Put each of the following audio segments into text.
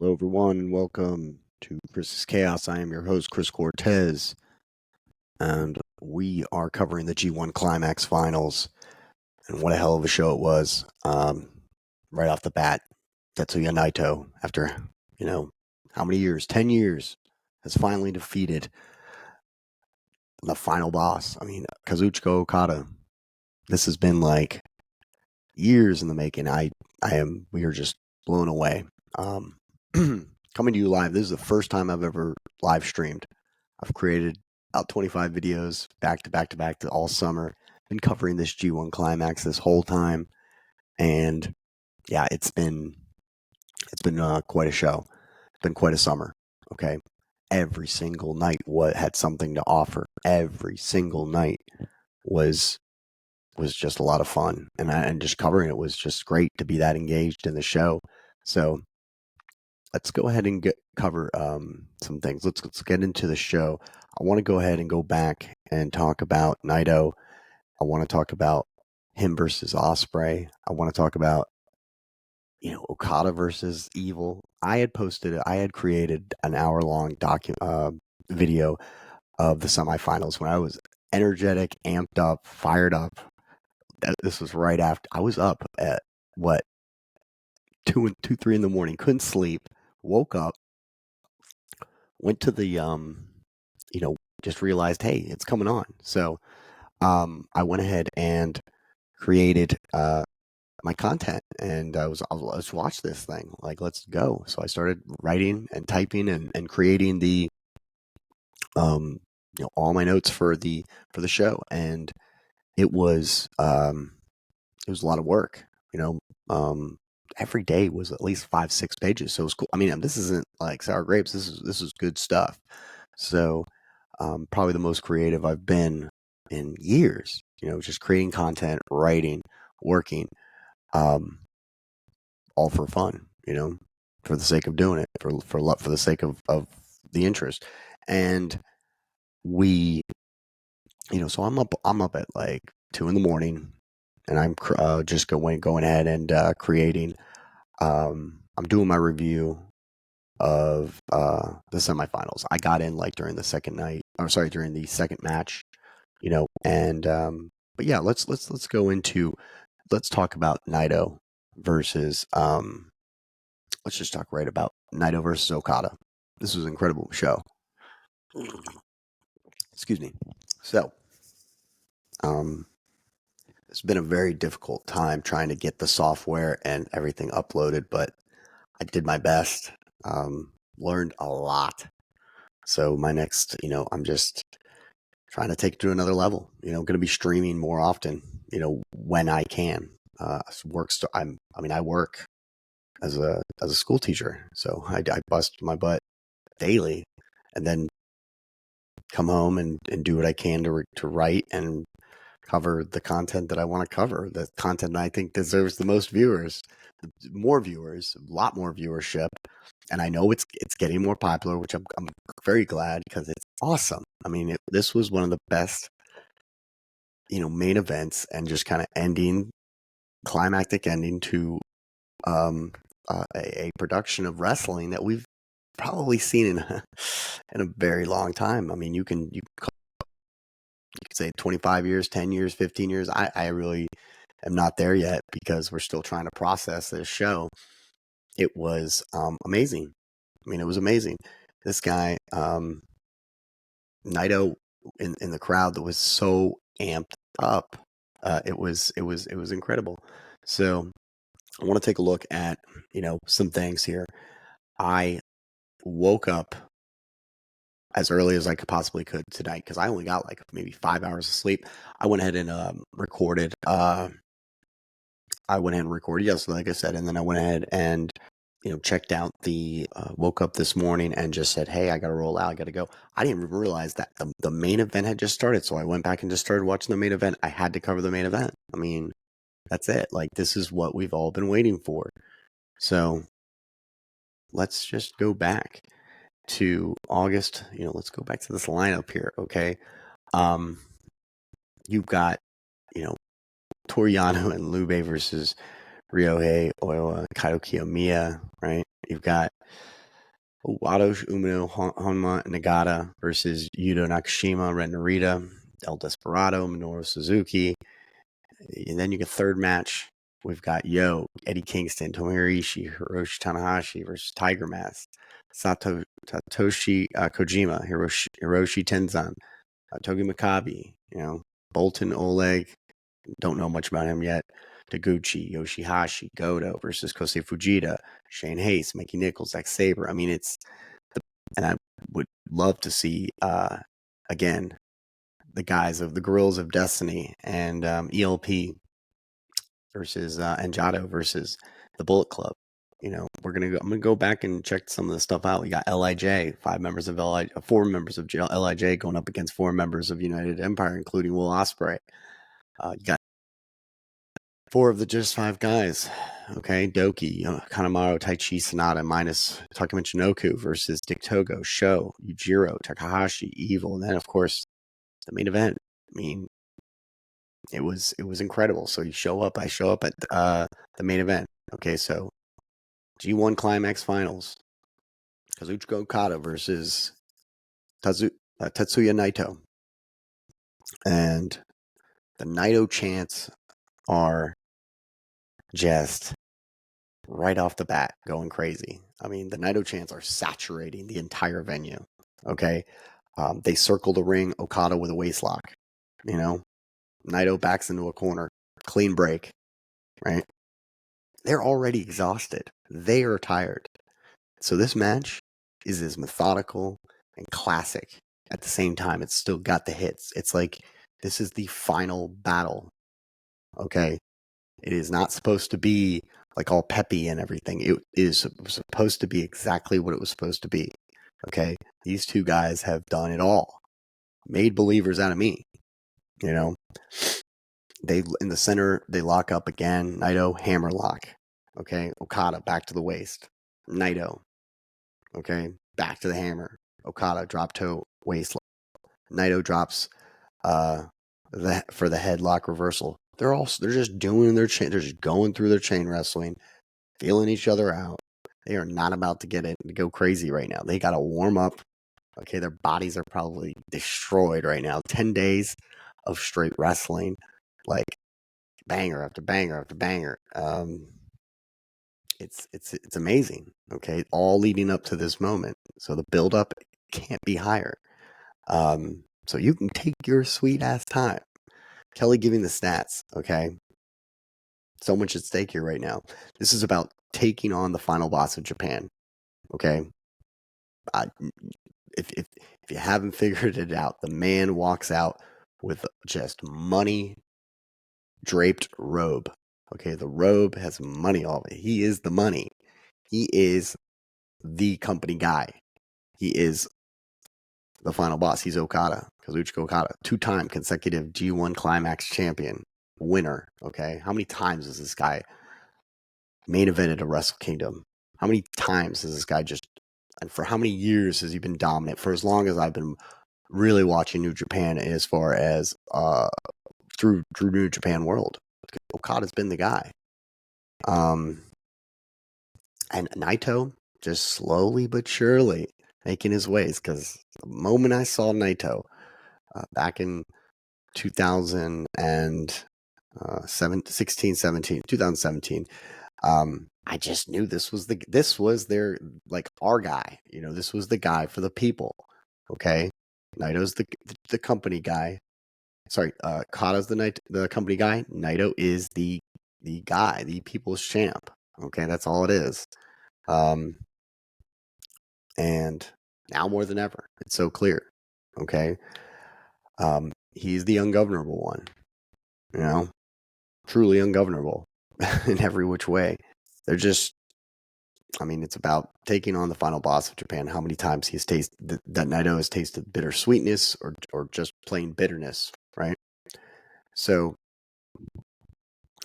Hello, everyone, and welcome to Chris's Chaos. I am your host, Chris Cortez, and we are covering the G1 Climax finals. And what a hell of a show it was! Right off the bat, Tetsuya Naito, after how many years? 10 years, has finally defeated the final boss. I mean, Kazuchika Okada. This has been like years in the making. We are just blown away. Coming to you live. This is the first time I've ever live streamed. I've created about 25 videos back to back to back all summer. Been covering this G1 Climax this whole time, and yeah, it's been quite a show. It's been quite a summer. Okay, every single night had something to offer. Every single night was just a lot of fun, and just covering it was just great to be that engaged in the show. So let's go ahead and cover some things. Let's get into the show. I want to go ahead and go back and talk about Naito. I want to talk about him versus Ospreay. I want to talk about Okada versus Evil. I had created an hour-long video of the semifinals when I was energetic, amped up, fired up. This was right after I was up at 3 in the morning, couldn't sleep, woke up, went to the just realized, hey, it's coming on. So I went ahead and created my content, and let's watch this thing. Like, let's go. So I started writing and typing and creating the all my notes for the show, and it was a lot of work. Every day was at least 5-6 pages, so it was cool. I mean, this isn't like sour grapes. This is good stuff. So probably the most creative I've been in years. Just creating content, writing, working, all for fun. For the sake of doing it, for the sake of the interest, and we, so I'm up at like 2 in the morning, and I'm just going ahead and creating. I'm doing my review of the semifinals. I got in like during the second match, and but yeah, let's talk about Naito versus let's just talk right about Naito versus Okada. This was an incredible show. Excuse me. So, it's been a very difficult time trying to get the software and everything uploaded, but I did my best. Learned a lot. So my next, I'm just trying to take it to another level. Going to be streaming more often. When I can. I work as a school teacher, so I bust my butt daily, and then come home and do what I can to write and cover the content that I want to cover, the content I think deserves the most viewers, more viewers, a lot more viewership. And I know it's getting more popular, which I'm very glad, because it's awesome. I mean, this was one of the best, main events, and just kind of climactic ending to a production of wrestling that we've probably seen in a very long time. I mean, you could say 25 years, 10 years, 15 years. I really am not there yet, because we're still trying to process this show. It was amazing. I mean, it was amazing. This guy, Naito, in the crowd, that was so amped up. It was incredible. So I want to take a look at some things here. I woke up as early as I could tonight, because I only got like maybe 5 hours of sleep. I went ahead and recorded. Yes, like I said, and then I went ahead and checked out woke up this morning and just said, hey, I got to roll out. I got to go. I didn't even realize that the main event had just started. So I went back and just started watching the main event. I had to cover the main event. I mean, that's it. Like, this is what we've all been waiting for. So let's just go back to August. Let's go back to this lineup here. Okay. You've got, Toriano and Lube versus Ryohei Oiwa, Kaito Kiyomiya, right? You've got Wado Umino Honma Nagata versus Yuto Nakashima, Ren Narita, El Desperado, Minoru Suzuki. And then you get third match. We've got Eddie Kingston, Tomohiro Ishii, Hiroshi Tanahashi versus Tiger Mask, Satoshi Kojima, Hiroshi Tenzan, Togi Makabe, Bolton Oleg, don't know much about him yet. Taguchi, Yoshihashi, Goto versus Kosei Fujita, Shane Hayes, Mikey Nichols, Zack Sabre. I mean, and I would love to see, again, the guys of the Guerrillas of Destiny and ELP versus Anjato versus the Bullet Club. I'm gonna go back and check some of the stuff out. We got LIJ, 4 members of LIJ going up against 4 members of United Empire, including Will Ospreay. You got 4 of the Just 5 guys. Okay, Doki, Kanemaru, Taichi, Sanada, minus Takuma Chinoku versus Dick Togo, Sho, Yujiro, Takahashi, Evil, and then of course the main event. I mean, it was incredible. So I show up at the main event. Okay, so G1 Climax Finals, Kazuchika Okada versus Tetsuya Naito, and the Naito chants are just right off the bat going crazy. I mean, the Naito chants are saturating the entire venue. Okay, they circle the ring, Okada with a waist lock. Naito backs into a corner, clean break. Right? They're already exhausted. They are tired. So this match is as methodical and classic at the same time. It's still got the hits. It's like this is the final battle. Okay. It is not supposed to be like all peppy and everything. It is supposed to be exactly what it was supposed to be. Okay. These 2 guys have done it all. Made believers out of me. They in the center, they lock up again. Naito, hammer lock. Okay. Okada back to the waist. Naito. Okay. Back to the hammer. Okada drop toe waist lock. Naito drops for the headlock reversal. They're just doing their chain. They're just going through their chain wrestling, feeling each other out. They are not about to go crazy right now. They got to warm up. Okay, their bodies are probably destroyed right now. 10 days of straight wrestling, like banger after banger after banger. It's amazing. Okay, all leading up to this moment. So the build up can't be higher. So you can take your sweet ass time. Kelly giving the stats, okay? So much at stake here right now. This is about taking on the final boss of Japan, okay? If you haven't figured it out, the man walks out with just money draped robe. Okay, the robe has money all of it. He is the money. He is the company guy. He is the final boss. He's Okada, Kazuchika Okada, 2-time consecutive G1 Climax champion, winner. Okay, how many times has this guy main evented a Wrestle Kingdom? How many times has this guy and for how many years has he been dominant? For as long as I've been really watching New Japan, as far as through New Japan World, Okada's been the guy. And Naito just slowly but surely making his ways, because the moment I saw Naito back in 2017, I just knew this was their, like, our guy. This was the guy for the people. Okay, Naito's the company guy. Sorry, Kata's the company guy. Naito is the guy, the people's champ. Okay, that's all it is. And now more than ever, it's so clear. Okay, he's the ungovernable one. Truly ungovernable in every which way. They're just, it's about taking on the final boss of Japan. How many times that Naito has tasted bittersweetness or just plain bitterness, right? So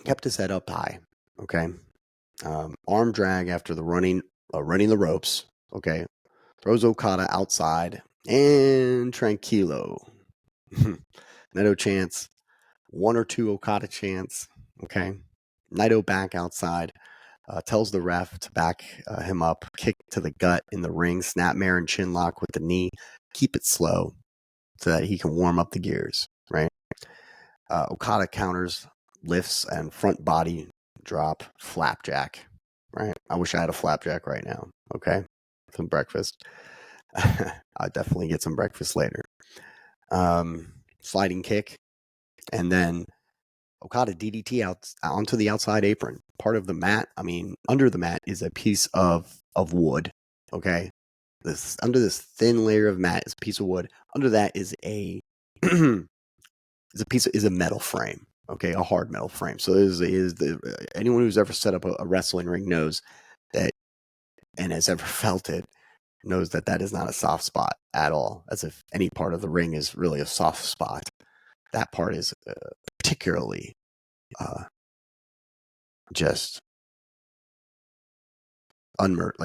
kept his head up high. Okay, arm drag after the running the ropes. Okay, throws Okada outside and tranquilo. Naito chants, 1 or 2 Okada chants. Okay, Naito back outside, tells the ref to back him up, kick to the gut in the ring, snapmare and chin lock with the knee, keep it slow so that he can warm up the gears, right? Okada counters, lifts, and front body drop flapjack, right? I wish I had a flapjack right now, okay? Some breakfast. I'll definitely get some breakfast later. Sliding kick, and then Okada DDT out onto the outside apron. Part of the mat, under the mat is a piece of wood. Okay, under this thin layer of mat is a piece of wood. Under that is a is a metal frame. Okay, a hard metal frame. So anyone who's ever set up a wrestling ring knows that, and has ever felt it, knows that that is not a soft spot at all. As if any part of the ring is really a soft spot. That part is particularly just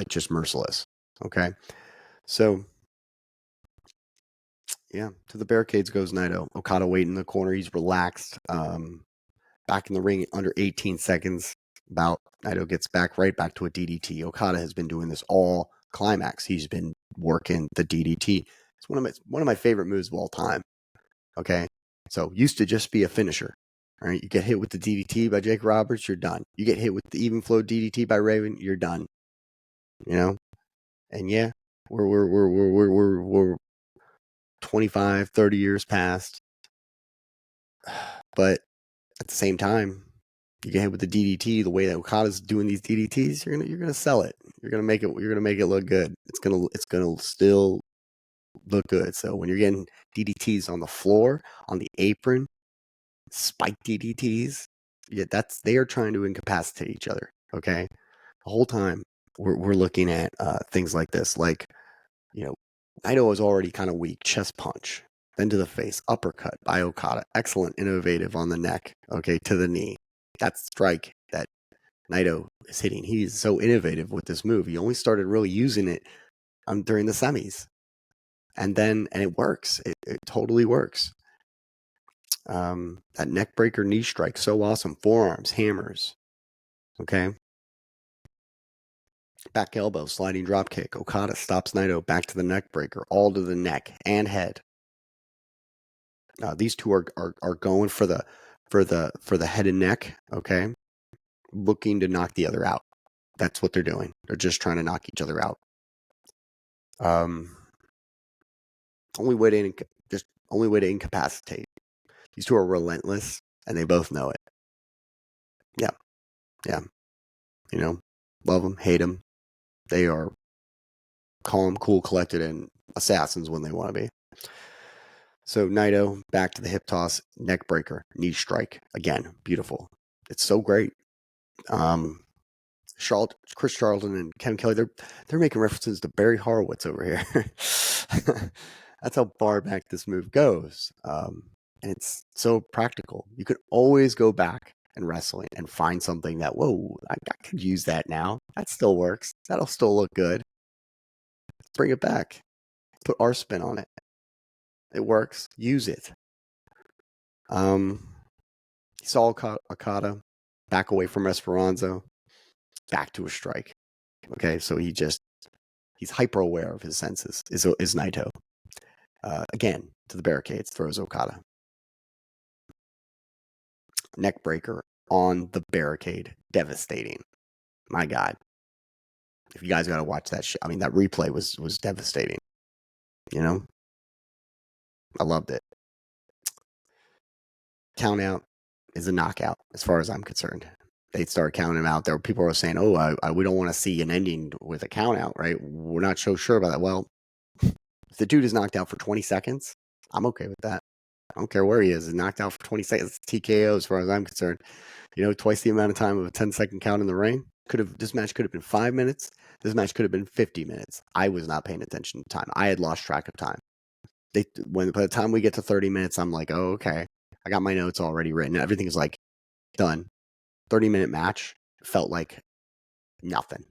just merciless. Okay, so yeah, to the barricades goes Naito. Okada waiting in the corner. He's relaxed. Back in the ring under 18 seconds. Naito gets right back to a DDT. Okada has been doing this all Climax. He's been working the DDT. It's one of my favorite moves of all time. Okay, so used to just be a finisher. All right, you get hit with the DDT by Jake Roberts, you're done. You get hit with the even flow DDT by Raven, you're done. You know, and yeah, we're 25, 30 years past, but at the same time, you get hit with the DDT. The way that Okada's doing these DDTs, you're gonna sell it. You're gonna make it look good. It's gonna still look good. So when you're getting DDTs on the floor, on the apron, spike DDTs, yeah, they are trying to incapacitate each other. Okay, the whole time we're looking at things like this, like, Naito was already kind of weak. Chest punch, then to the face, uppercut by Okada, excellent, innovative on the neck. Okay, to the knee. That strike that Naito is hitting, he's so innovative with this move. He only started really using it during the semis, and it works. It totally works. That neck breaker knee strike, so awesome. Forearms, hammers. Okay. Back elbow, sliding drop kick. Okada stops Naito back to the neck breaker, all to the neck and head. These two are going for the head and neck. Okay, looking to knock the other out. That's what they're doing. They're just trying to knock each other out. Only way to incapacitate. These two are relentless, and they both know it. Yeah. Love them, hate them. They are calm, cool, collected, and assassins when they want to be. So Naito back to the hip toss, neck breaker, knee strike. Again, beautiful. It's so great. Chris Charlton and Kevin Kelly, they're making references to Barry Horowitz over here. That's how far back this move goes. And it's so practical. You could always go back in wrestling and find something that, whoa, I could use that now. That still works. That'll still look good. Bring it back. Put our spin on it. It works. Use it. He saw Okada back away from Esperanza, back to a strike. Okay, so he's hyper aware of his senses. Is Naito. Again, to the barricades, throws Okada. Neck breaker on the barricade, devastating. My God, if you guys got to watch that shit, that replay was devastating. I loved it. Count out is a knockout, as far as I'm concerned. They start counting him out. There were people who were saying, "Oh, we don't want to see an ending with a count out, right? We're not so sure about that." Well, if the dude is knocked out for 20 seconds, I'm okay with that. I don't care where he is. He's knocked out for 20 seconds. TKO, as far as I'm concerned. Twice the amount of time of a 10-second count in the ring. This match could have been 5 minutes. This match could have been 50 minutes. I was not paying attention to time. I had lost track of time. By the time we get to 30 minutes, I'm like, oh, okay. I got my notes already written. Everything is like done. 30-minute match felt like nothing.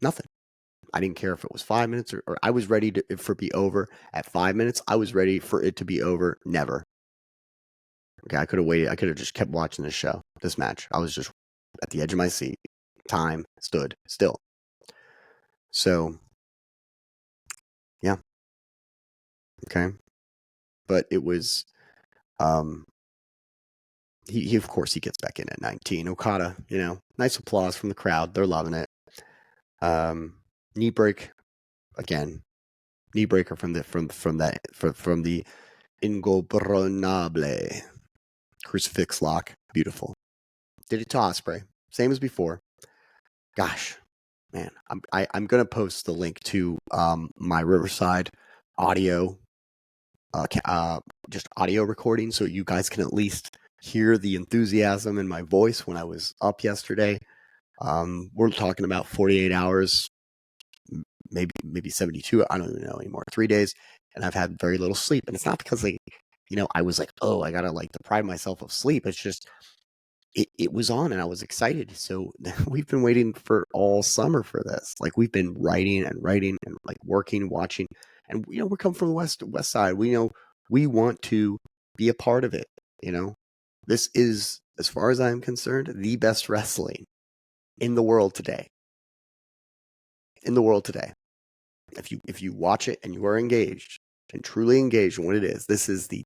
Nothing. I didn't care if it was 5 minutes or I was ready for it to be over at 5 minutes. I was ready for it to be over. Never. Okay, I could have waited. I could have just kept watching this match. I was just at the edge of my seat. Time stood still. So, yeah. Okay. But it was, he of course he gets back in at 19. Okada, nice applause from the crowd. They're loving it. Knee break again. Knee breaker from the Ingobernable crucifix lock. Beautiful. Did it to Ospreay. Same as before. Gosh, man, I'm gonna post the link to my Riverside audio, just audio recording, so you guys can at least hear the enthusiasm in my voice when I was up yesterday. We're talking about 48 hours, maybe 72. I don't even know anymore. 3 days, and I've had very little sleep, and it's not because I was like, oh, I gotta deprive myself of sleep. It's just it was on and I was excited. So we've been waiting for all summer for this. Like we've been writing and working, watching, and we're coming from the west side. We know we want to be a part of it. This is, as far as I'm concerned, the best wrestling in the world today. In the world today. If you watch it and you are engaged and truly engaged in what it is, this is the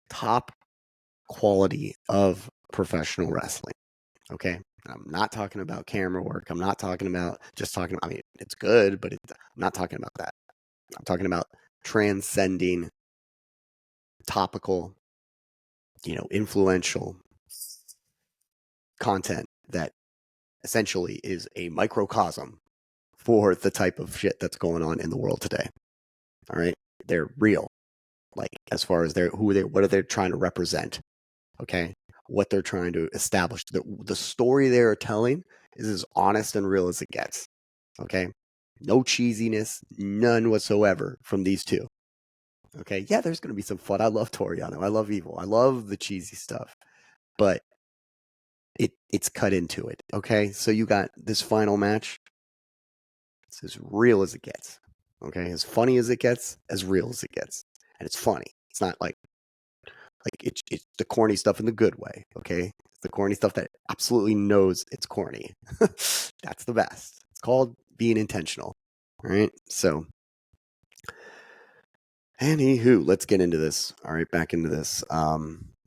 top quality of professional wrestling. Okay. I'm not talking about camera work. I'm not talking about it's good, but I'm not talking about that. I'm talking about transcending topical, influential content that essentially is a microcosm for the type of shit that's going on in the world today. All right. They're real. As far as what are they trying to represent? Okay. What they're trying to establish. The story they're telling is as honest and real as it gets. Okay. No cheesiness, none whatsoever from these two. Okay. Yeah, there's going to be some fun. I love Toriano. I love Evil. I love the cheesy stuff. But it's cut into it. Okay. So you got this final match. It's as real as it gets. Okay. As funny as it gets, as real as it gets. And it's funny. It's not it's the corny stuff in the good way, okay? It's the corny stuff that absolutely knows it's corny. That's the best. It's called being intentional, all right? So, anywho, let's get into this. All right, back into this.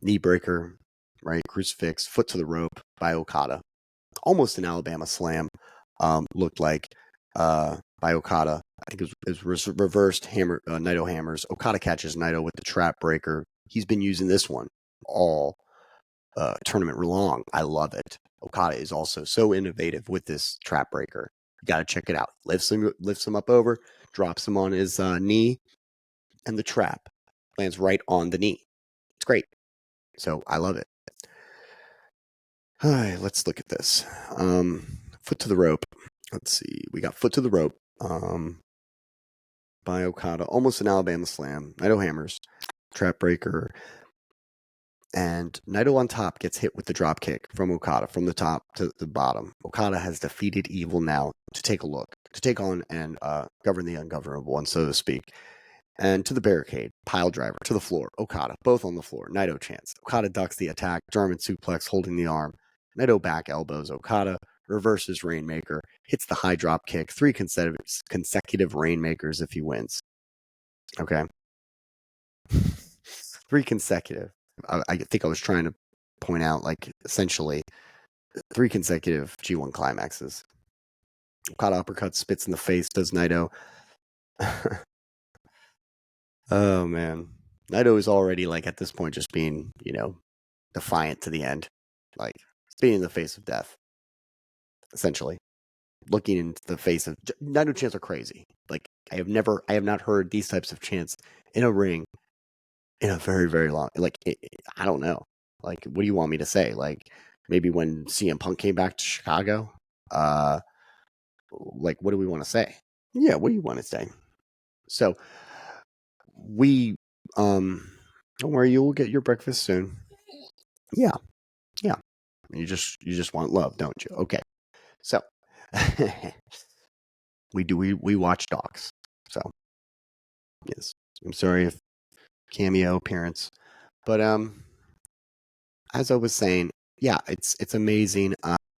Knee breaker, right? Crucifix, foot to the rope by Okada. Almost an Alabama slam. Looked like by Okada. I think it was reversed hammer, Naito hammers. Okada catches Naito with the trap breaker. He's been using this one all tournament long. I love it. Okada is also so innovative with this trap breaker. You got to check it out. Lifts him up over, drops him on his knee, and the trap lands right on the knee. It's great. So I love it. All right, let's look at this. Foot to the rope. Let's see. We got foot to the rope. By Okada, almost an Alabama slam. Naito hammers, trap breaker, and Naito on top gets hit with the drop kick from Okada from the top to the bottom. Okada has defeated Evil now to take on and govern the ungovernable one, so to speak. And to the barricade, pile driver to the floor. Okada, both on the floor. Naito chance. Okada ducks the attack, German suplex holding the arm. Naito back elbows Okada, reverses Rainmaker, hits the high drop kick, 3 consecutive Rainmakers if he wins. Okay. 3 consecutive. I think I was trying to point out, essentially 3 consecutive G1 climaxes. Okada uppercut, spits in the face, does Naito. Oh, man. Naito is already, at this point, just being, defiant to the end. Being in the face of death, essentially. Looking into the face of... Naito chants are crazy. I have not heard these types of chants in a ring in a very, very long... I don't know. What do you want me to say? Maybe when CM Punk came back to Chicago? What do we want to say? Yeah, what do you want to say? So, don't worry, you will get your breakfast soon. Yeah. You just want love, don't you? Okay. So, we watch docs. So, yes. I'm sorry if cameo appearance. But, as I was saying, yeah, it's amazing.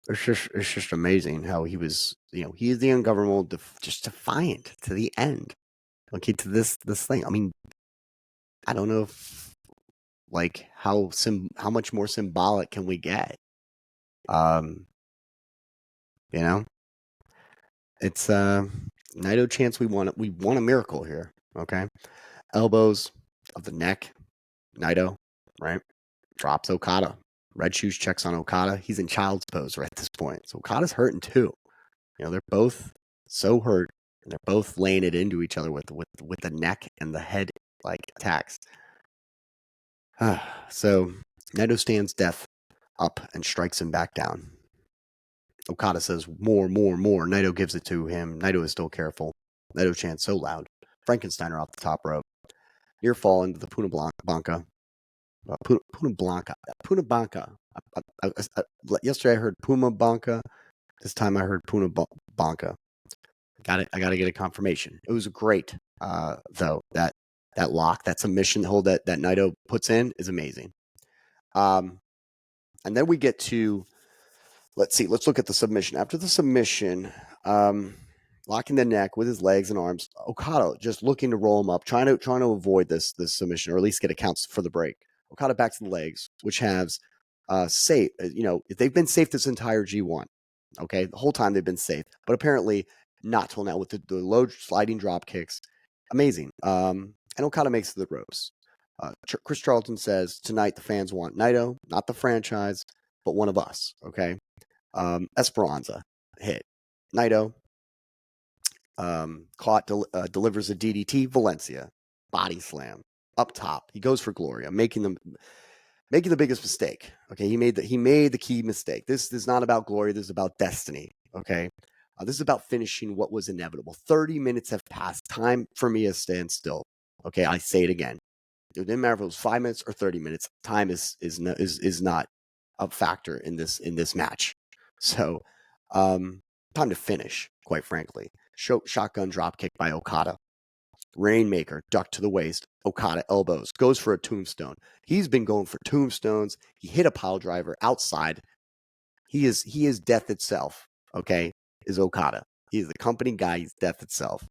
it's just amazing how he was, he is the ungovernable, just defiant to the end. Okay, to this thing. I mean, I don't know if like how much more symbolic can we get? Um, you know, it's Naito chance we want a miracle here. Okay, elbows of the neck, Naito, right? Drops Okada. Red Shoes checks on Okada. He's in child's pose right at this point. So Okada's hurting too. They're both so hurt, and they're both laying it into each other with the neck and the head like attacks. So Naito stands Death up and strikes him back down. Okada says, more, more, more. Naito gives it to him. Naito is still careful. Naito chants so loud. Frankensteiner off the top rope. Near fall into the Puna Blanca. Puna Blanca. Puna Banca. Yesterday I heard Puma Banca. This time I heard Puna Banca. I got to get a confirmation. It was great, though. That lock, that submission hold that Naito puts in is amazing. And then we get to, let's look at the submission. After the submission, locking the neck with his legs and arms, Okada just looking to roll him up, trying to avoid this submission, or at least get accounts for the break. Okada back to the legs, which has safe. They've been safe this entire G1. Okay, the whole time they've been safe, but apparently not till now with the low sliding drop kicks. Amazing. And Okada makes the ropes. Chris Charlton says, tonight the fans want Naito, not the franchise, but one of us. Okay. Esperanza hit. Naito delivers a DDT. Valencia body slam up top. He goes for Gloria, making the biggest mistake. Okay, he made the key mistake. This is not about Gloria. This is about destiny. Okay, this is about finishing what was inevitable. 30 minutes have passed. Time for me is stand still. Okay, I say it again. It didn't matter if it was 5 minutes or 30 minutes. Time is not a factor in this match. So, time to finish. Quite frankly, shotgun drop kick by Okada. Rainmaker, duck to the waist. Okada elbows, goes for a tombstone. He's been going for tombstones. He hit a pile driver outside. He is death itself. Okay, is Okada. He's the company guy. He's death itself.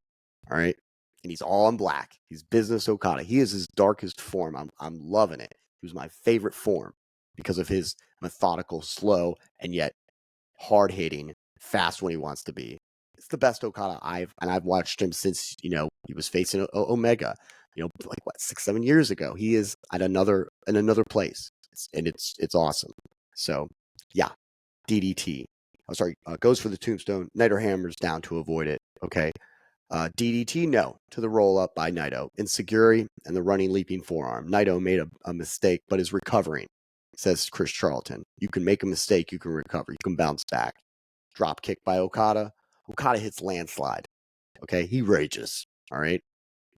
All right, and he's all in black. He's business Okada. He is his darkest form. I'm loving it. He was my favorite form because of his methodical, slow, and yet hard hitting, fast when he wants to be. It's the best Okada I've watched him since he was facing Omega, like 6-7 years ago. He is at another place, it's awesome. So yeah, DDT. Oh, sorry, goes for the tombstone. Naito hammers down to avoid it. Okay, DDT no to the roll up by Naito. Insecurity and the running leaping forearm. Naito made a mistake, but is recovering. Says Chris Charlton. You can make a mistake, you can recover, you can bounce back. Drop kick by Okada. Okada hits landslide. Okay, he rages. All right.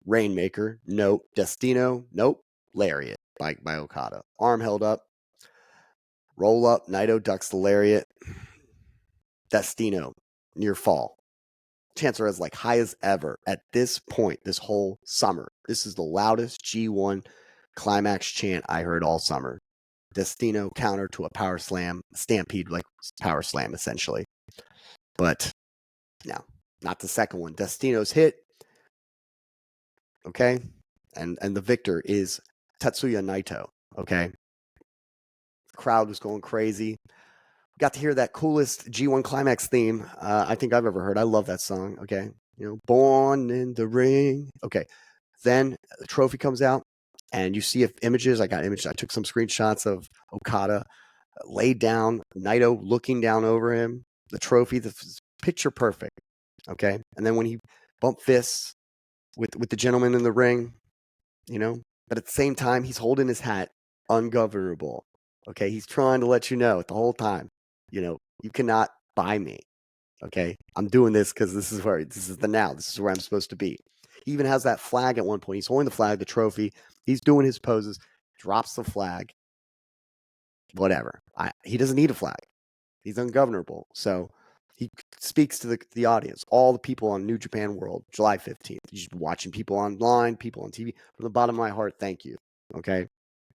Rainmaker, nope. Destino, nope. Lariat by Okada. Arm held up. Roll up. Naito ducks the lariat. Destino, near fall. Chances are as like high as ever at this point, this whole summer. This is the loudest G1 climax chant I heard all summer. Destino counter to a power slam, stampede like power slam essentially. But no, not the second one. Destino's hit. Okay. And the victor is Tetsuya Naito. Okay. The crowd was going crazy. Got to hear that coolest G1 Climax theme I think I've ever heard. I love that song. Okay. Born in the Ring. Okay. Then the trophy comes out and you see images. I got images. I took some screenshots of Okada laid down, Naito looking down over him. The trophy, the picture perfect. Okay. And then when he bumped fists with the gentleman in the ring, but at the same time, he's holding his hat, ungovernable. Okay. He's trying to let you know the whole time, you cannot buy me. Okay. I'm doing this because this is the now. This is where I'm supposed to be. He even has that flag at one point. He's holding the flag, the trophy. He's doing his poses, drops the flag. Whatever. He doesn't need a flag. He's ungovernable. So he speaks to the audience, all the people on New Japan World, July 15th. He's watching people online, people on TV. From the bottom of my heart, thank you. Okay.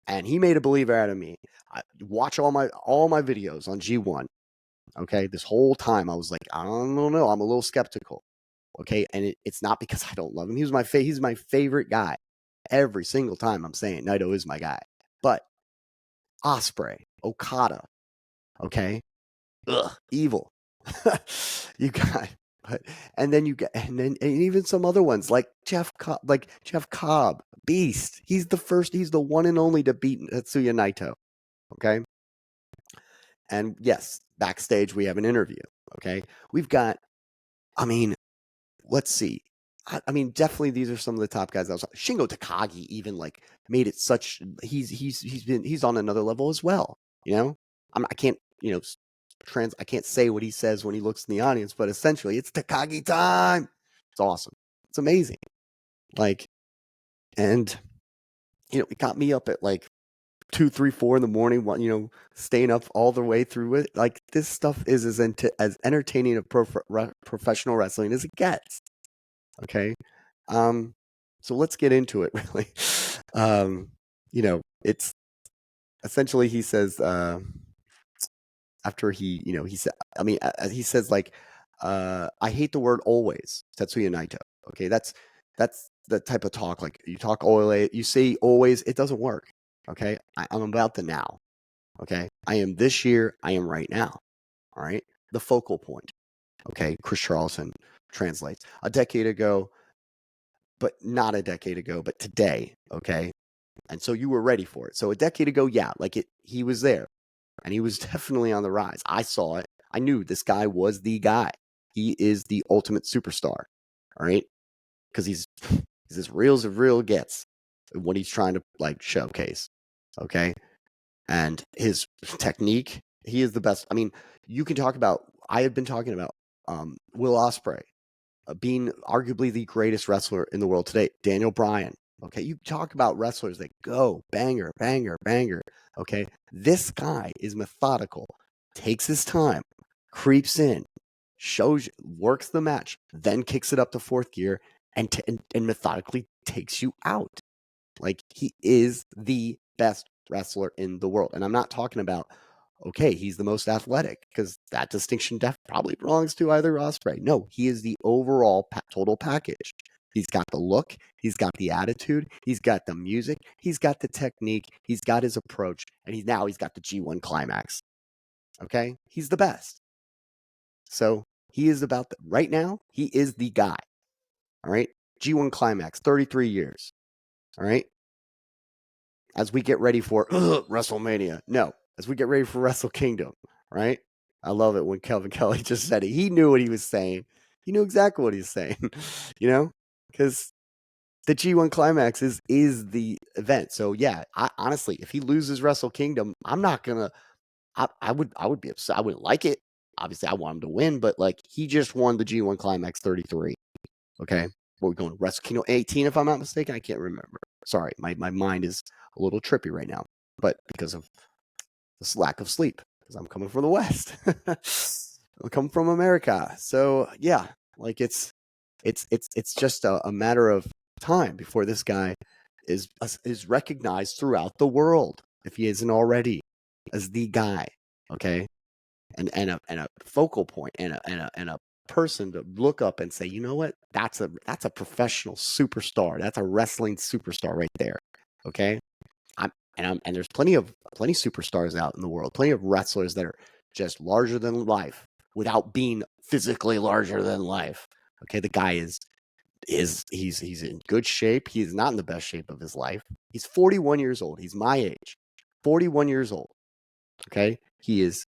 And he made a believer out of me. I watch all my videos on G1. Okay, this whole time I was like, I don't know, I'm a little skeptical. Okay, and it's not because I don't love him. He's my favorite guy. Every single time I'm saying Naito is my guy. But Osprey, Okada, okay, evil. You got, but and then you get, and even some other ones like Jeff Cobb, Beast. He's the one and only to beat Tetsuya Naito. Okay, and yes, backstage we have an interview. Okay, we've got. I mean, let's see. I mean, definitely these are some of the top guys. Shingo Takagi even like made it such. He's on another level as well. You know, I can't I can't say what he says when he looks in the audience, but essentially it's Takagi time. It's awesome. It's amazing. Like, and it got me up at like 2, 3, 4 in the morning. Staying up all the way through it. Like this stuff is as entertaining of professional wrestling as it gets. Okay. So let's get into it really. It's essentially he says after he said he says like I hate the word always, Tetsuya Naito. Okay, that's the type of talk, like you talk always, you say always, it doesn't work. Okay, I'm about the now. Okay, I am this year, I am right now. All right, the focal point. Okay, Chris Charleston translates a decade ago, but not a decade ago, but today. Okay, and so you were ready for it. So a decade ago, yeah, he was there, and he was definitely on the rise. I saw it. I knew this guy was the guy. He is the ultimate superstar. All right, because he's as real as real gets. What he's trying to like showcase. Okay, and his technique, he is the best. I mean, you can talk about. I have been talking about Will Ospreay being arguably the greatest wrestler in the world today. Daniel Bryan. Okay, you talk about wrestlers that go banger, banger, banger. Okay, this guy is methodical, takes his time, creeps in, works the match, then kicks it up to fourth gear, and methodically takes you out. Like he is the best wrestler in the world, and I'm not talking about okay, he's the most athletic, because that distinction probably belongs to either Ospreay. No, he is the overall total package. He's got the look, he's got the attitude, he's got the music, he's got the technique, he's got his approach, and he's got the G1 Climax. Okay, he's the best. So he is right now. He is the guy. All right, G1 Climax, 33 years. All right, as we get ready for WrestleMania. No, as we get ready for Wrestle Kingdom, right? I love it when Kelvin Kelly just said it. He knew what he was saying. He knew exactly what he was saying, because the G1 Climax is the event. So yeah, honestly, if he loses Wrestle Kingdom, I'm not gonna. I would be upset. I wouldn't like it. Obviously, I want him to win, but like he just won the G1 Climax 33. Okay, what we're going Wrestle Kingdom 18, if I'm not mistaken. I can't remember. Sorry, my mind is a little trippy right now, but because of this lack of sleep, because I'm coming from the West. I'm coming from America. So yeah, like it's just a matter of time before this guy is recognized throughout the world, if he isn't already, as the guy. Okay, and a focal point, and a person to look up and say, you know what, that's a professional superstar. That's a wrestling superstar right there. Okay, and there's plenty superstars out in the world, plenty of wrestlers that are just larger than life without being physically larger than life. Okay, the guy is he's in good shape. He is not in the best shape of his life. He's 41 years old. He's my age. 41 years old. Okay, he is,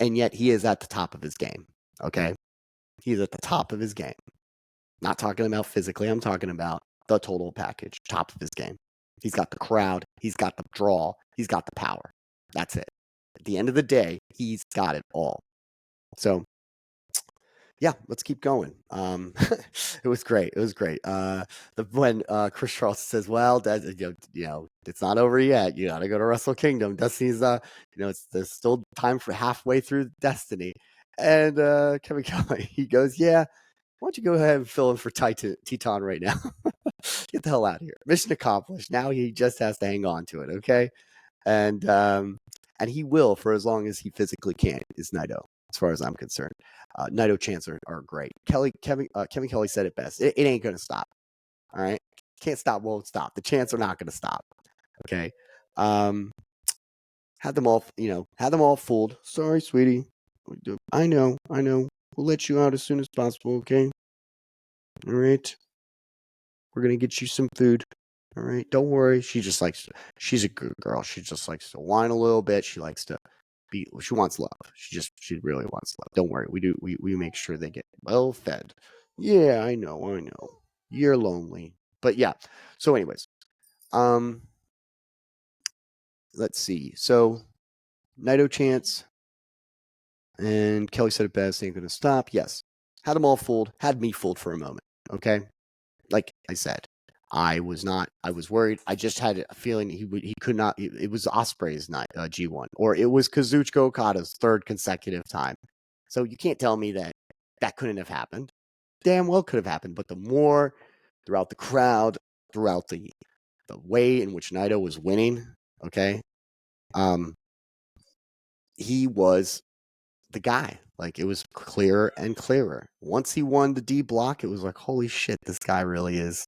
and yet he is at the top of his game. Okay, he's at the top of his game. Not talking about physically. I'm talking about the total package, top of his game. He's got the crowd. He's got the draw. He's got the power. That's it. At the end of the day, he's got it all. So, yeah, let's keep going. It was great. It was great. When Chris Charleston says, "Well, it's not over yet. You got to go to Wrestle Kingdom. Destiny's, there's still time for halfway through Destiny." And Kevin Kelly, he goes, "Yeah, why don't you go ahead and fill in for Teton right now? Get the hell out of here. Mission accomplished. Now he just has to hang on to it, okay?" And and he will for as long as he physically can. Is Naito, as far as I'm concerned. Naito chants are great. Kevin Kelly said it best. It ain't gonna stop. All right, can't stop, won't stop. The chants are not gonna stop. Okay. Had them all fooled. Sorry, sweetie. I know. We'll let you out as soon as possible, okay? All right. We're going to get you some food. All right. Don't worry. She's a good girl. She just likes to whine a little bit. She likes to she wants love. She really wants love. Don't worry. We make sure they get well fed. Yeah, I know. You're lonely. But yeah. So anyways, let's see. So Naito chants, and Kelly said it best, ain't gonna stop. Yes. Had them all fooled, had me fooled for a moment. Okay. Like I said, I was worried. I just had a feeling he could not. It was Osprey's night, G1, or it was Kazuchika Okada's third consecutive time. So you can't tell me that couldn't have happened. Damn well could have happened. But the more throughout the crowd, throughout the way in which Naito was winning, okay, he was the guy. Like, it was clearer and clearer. Once he won the D block, it was like, holy shit, this guy really is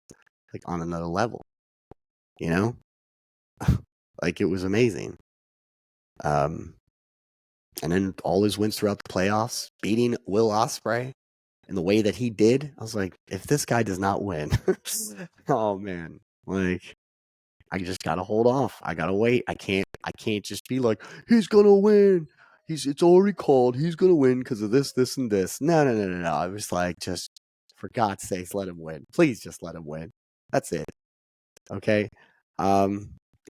like on another level. You know? Like, it was amazing. And then all his wins throughout the playoffs, beating Will Ospreay in the way that he did, I was like, if this guy does not win, oh man, like, I just gotta hold off. I gotta wait. I can't just be like, he's gonna win. It's already called. He's gonna win because of this, this, and this. No. I was like, just for God's sakes, let him win. Please just let him win. That's it. Okay.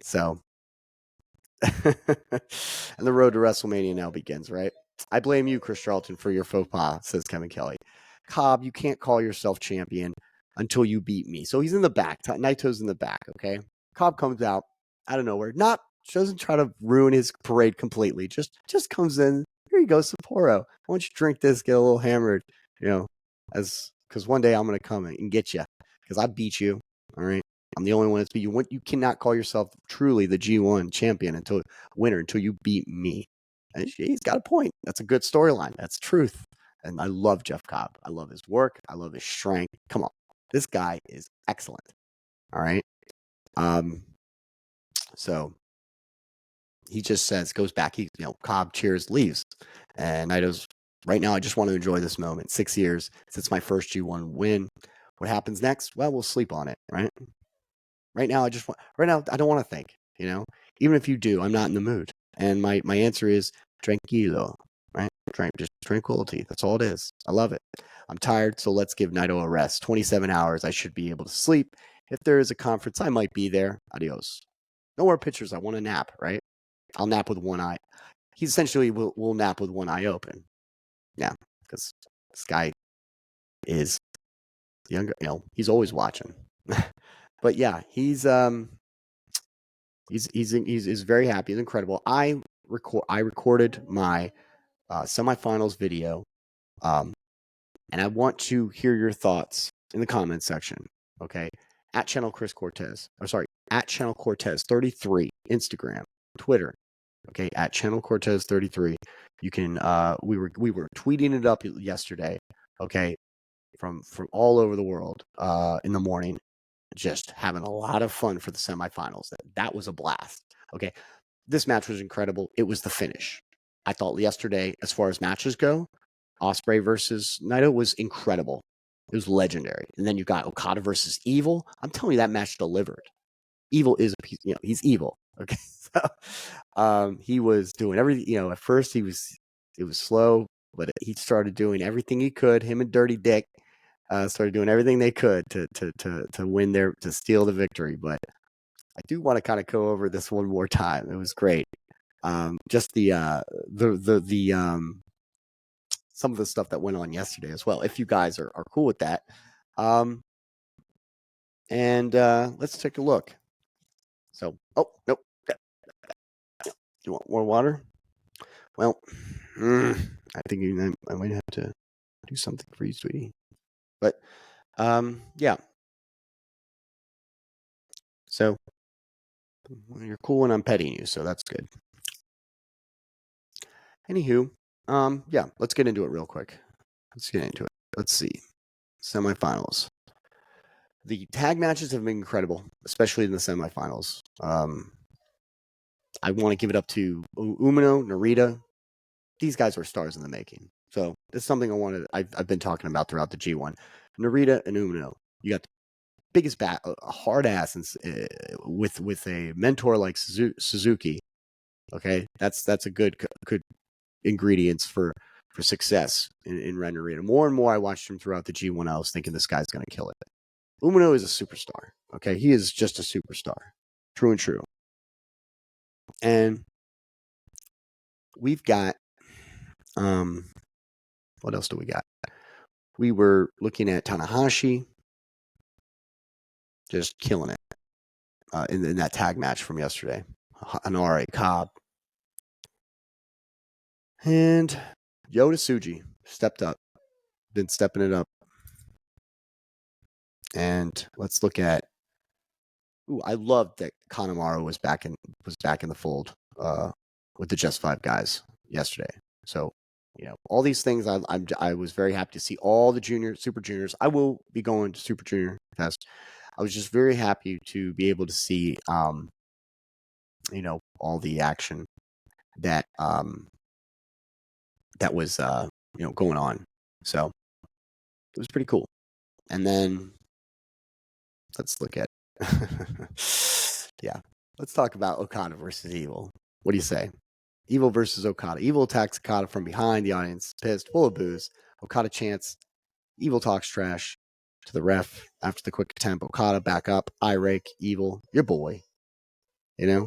So and the road to WrestleMania now begins, right? I blame you, Chris Charlton, for your faux pas, says Kevin Kelly. Cobb, you can't call yourself champion until you beat me. So he's in the back. Naito's in the back, okay? Cobb comes out of nowhere. Doesn't try to ruin his parade completely. Just comes in. Here you go, Sapporo. Why don't you drink this, get a little hammered, because one day I'm going to come and get you because I beat you, all right? I'm the only one that's beat you. You cannot call yourself truly the G1 champion until you beat me. And he's got a point. That's a good storyline. That's truth. And I love Jeff Cobb. I love his work. I love his strength. Come on. This guy is excellent. All right. So he just goes back. Cobb cheers, leaves. And Naito's, right now, I just want to enjoy this moment. 6 years since my first G1 win. What happens next? Well, we'll sleep on it, right? Right now, I don't want to think, even if you do, I'm not in the mood. And my answer is tranquilo, right? Just tranquility. That's all it is. I love it. I'm tired, so let's give Naito a rest. 27 hours, I should be able to sleep. If there is a conference, I might be there. Adios. No more pictures. I want to nap, right? I'll nap with one eye. He essentially will nap with one eye open. Yeah, because this guy is younger. He's always watching. But yeah, he's very happy. He's incredible. I recorded my semifinals video, and I want to hear your thoughts in the comments section. Okay, at channel Chris Cortez. At channel Cortez 33, Instagram, Twitter. Okay, at channel Cortez 33. You can. We were tweeting it up yesterday. Okay, from all over the world. In the morning. Just having a lot of fun for the semifinals. That was a blast. Okay. This match was incredible. It was the finish. I thought yesterday, as far as matches go, Ospreay versus Naito was incredible. It was legendary. And then you got Okada versus Evil. I'm telling you, that match delivered. Evil is a piece, he's evil. Okay. So he was doing everything, at first it was slow, but he started doing everything he could. Him and Dirty Dick started doing everything they could to win to steal the victory. But I do want to kind of go over this one more time. It was great. Just the some of the stuff that went on yesterday as well. If you guys are cool with that, and let's take a look. So, oh nope. You want more water? Well, I think I might have to do something for you, sweetie. But yeah. So you're cool when I'm petting you, so that's good. Anywho, yeah, let's get into it real quick. Let's see. Semifinals. The tag matches have been incredible, especially in the semifinals. I want to give it up to Umino, Narita. These guys are stars in the making. So it's something I've been talking about throughout the G1. Narita and Umino. You got the biggest hard ass with a mentor like Suzuki. Okay, that's a good ingredients for success in Ren Narita. More and more I watched him throughout the G1. I was thinking this guy's gonna kill it. Umino is a superstar. Okay, he is just a superstar, true and true. And we've got what else do we got? We were looking at Tanahashi just killing it in that tag match from yesterday. Hanare Cobb and Yota Tsuji stepped up, been stepping it up. And let's look at. Ooh, I loved that Kanemaru was back in the fold with the Just Five guys yesterday. So, all these things I was very happy to see all the Super Juniors. I will be going to Super Junior Fest. I was just very happy to be able to see all the action that was going on. So it was pretty cool. And then let's look at yeah. Let's talk about Okada versus Evil. What do you say? Evil versus Okada. Evil attacks Okada from behind. The audience pissed, full of booze. Okada chants. Evil talks trash to the ref after the quick attempt. Okada back up. I rake. Evil, your boy. We're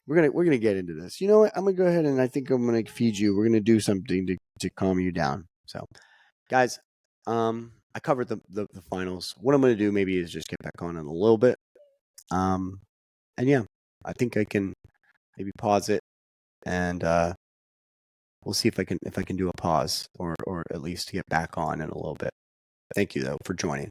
gonna get into this. You know what? I'm gonna go ahead and I think I'm gonna feed you. We're gonna do something to calm you down. So, guys, I covered the finals. What I'm gonna do maybe is just get back on in a little bit. And yeah, I think I can maybe pause it, and we'll see if I can do a pause or at least get back on in a little bit. Thank you though for joining.